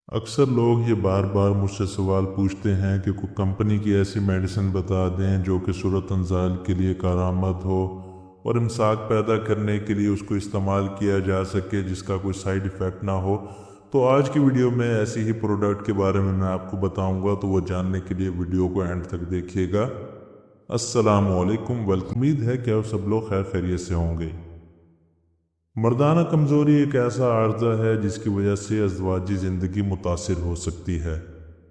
अक्सर लोग ये बार बार मुझसे सवाल पूछते हैं कि कोई कंपनी की ऐसी मेडिसिन बता दें जो कि सूरत अंजाल के लिए कारआमद हो और इमसाक पैदा करने के लिए उसको इस्तेमाल किया जा सके, जिसका कोई साइड इफ़ेक्ट ना हो। तो आज की वीडियो में ऐसी ही प्रोडक्ट के बारे में मैं आपको बताऊंगा, तो वो जानने के लिए वीडियो को एंड तक देखिएगा। अस्सलाम वालेकुम, वेलकम। उम्मीद है कि आप सब लोग खैर खैरियत से होंगे। मर्दाना कमज़ोरी एक ऐसा आर्जा है जिसकी वजह से अज़वाजी ज़िंदगी मुतासिर हो सकती है।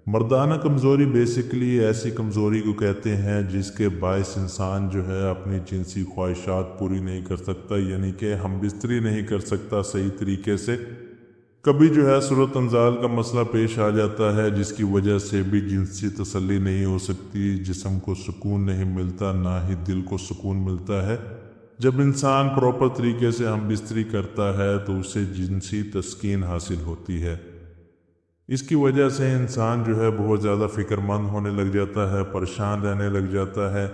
मर्दाना कमज़ोरी बेसिकली ऐसी कमज़ोरी को कहते हैं जिसके बायस इंसान जो है अपनी जिनसी ख्वाहिशात पूरी नहीं कर सकता, यानी कि हम बिस्तरी नहीं कर सकता सही तरीके से। कभी जो है सूरत अंजाल का मसला पेश आ जाता है जिसकी वजह से भी जिनसी तसल्ली नहीं हो सकती, जिस्म को सुकून नहीं मिलता, ना ही दिल को सुकून मिलता है। जब इंसान प्रॉपर तरीके से हम बिस्तरी करता है तो उसे जिनसी तस्कीन हासिल होती है। इसकी वजह से इंसान जो है बहुत ज़्यादा फ़िक्रमंद होने लग जाता है, परेशान रहने लग जाता है,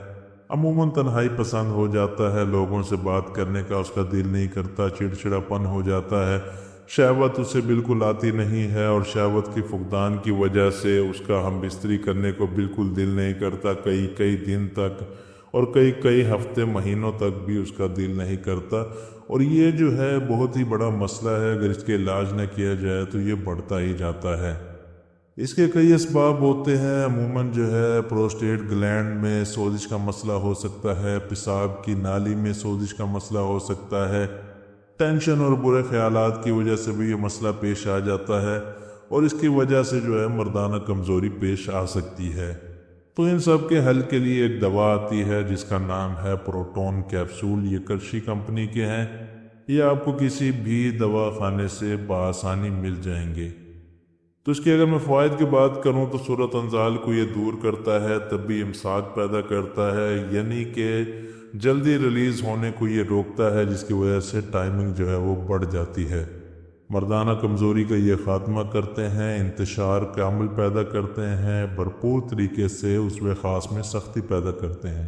अमूमन तन्हाई पसंद हो जाता है, लोगों से बात करने का उसका दिल नहीं करता, चिड़चिड़ापन हो जाता है, शहवत उसे बिल्कुल आती नहीं है और शहवत की फुकदान की वजह से उसका हम बिस्तरी करने को बिल्कुल दिल नहीं करता, कई कई दिन तक और कई कई हफ्ते महीनों तक भी उसका दिल नहीं करता। और ये जो है बहुत ही बड़ा मसला है, अगर इसके इलाज न किया जाए तो ये बढ़ता ही जाता है। इसके कई असबाब होते हैं। अमूमन जो है प्रोस्टेट ग्लैंड में सोजिश का मसला हो सकता है, पेशाब की नाली में सोजिश का मसला हो सकता है, टेंशन और बुरे ख्यालात की वजह से भी ये मसला पेश आ जाता है और इसकी वजह से जो है मर्दाना कमज़ोरी पेश आ सकती है। तो इन सब के हल के लिए एक दवा आती है जिसका नाम है प्रोटोन कैप्सूल। ये करशी कंपनी के हैं, ये आपको किसी भी दवा खाने से बआसानी मिल जाएंगे। तो इसके अगर मैं फ़वाइद की बात करूं तो सूरत अंजाल को ये दूर करता है, तब भी इमसाक पैदा करता है, यानी कि जल्दी रिलीज़ होने को ये रोकता है, जिसकी वजह से टाइमिंग जो है वो बढ़ जाती है। मर्दाना कमज़ोरी का ये ख़ात्मा करते हैं, इंतशार का अमल पैदा करते हैं, भरपूर तरीके से उसमें ख़ास में सख्ती पैदा करते हैं,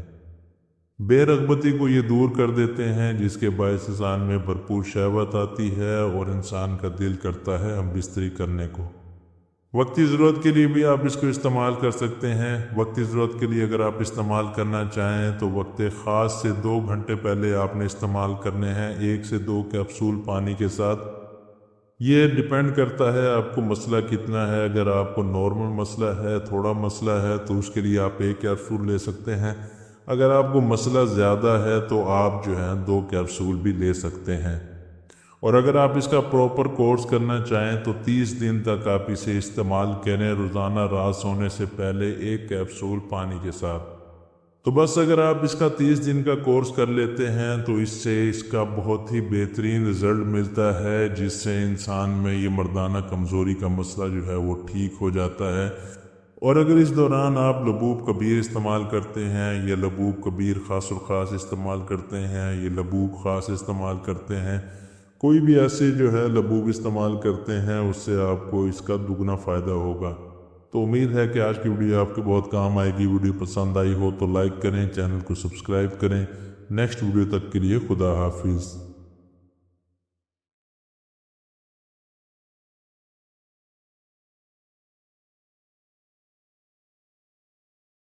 बेरगबती को ये दूर कर देते हैं, जिसके बायस इंसान में भरपूर शहवत आती है और इंसान का दिल करता है हम बिस्तरी करने को। वक्ती ज़रूरत के लिए भी आप इसको इस्तेमाल कर सकते हैं। वक्ती ज़रूरत के लिए अगर आप इस्तेमाल करना चाहें तो वक्त ख़ास से 2 घंटे पहले आपने इस्तेमाल करने हैं, 1 से 2 कैप्सूल पानी के साथ। ये डिपेंड करता है आपको मसला कितना है। अगर आपको नॉर्मल मसला है, थोड़ा मसला है, तो उसके लिए आप 1 कैप्सूल ले सकते हैं। अगर आपको मसला ज़्यादा है तो आप जो है 2 कैप्सूल भी ले सकते हैं। और अगर आप इसका प्रॉपर कोर्स करना चाहें तो 30 दिन तक आप इसे इस्तेमाल करें, रोज़ाना रात सोने से पहले 1 कैप्सूल पानी के साथ। तो बस अगर आप इसका 30 दिन का कोर्स कर लेते हैं तो इससे इसका बहुत ही बेहतरीन रिज़ल्ट मिलता है, जिससे इंसान में ये मर्दाना कमज़ोरी का मसला जो है वो ठीक हो जाता है। और अगर इस दौरान आप लबूब कबीर इस्तेमाल करते हैं या लबूब कबीर ख़ास और ख़ास इस्तेमाल करते हैं, ये लबूब ख़ास इस्तेमाल करते हैं, कोई भी ऐसे जो है लबूब इस्तेमाल करते हैं, उससे आपको इसका दुगना फ़ायदा होगा। तो उम्मीद है कि आज की वीडियो आपके बहुत काम आएगी। वीडियो पसंद आई हो तो लाइक करें, चैनल को सब्सक्राइब करें। नेक्स्ट वीडियो तक के लिए खुदा हाफिज़।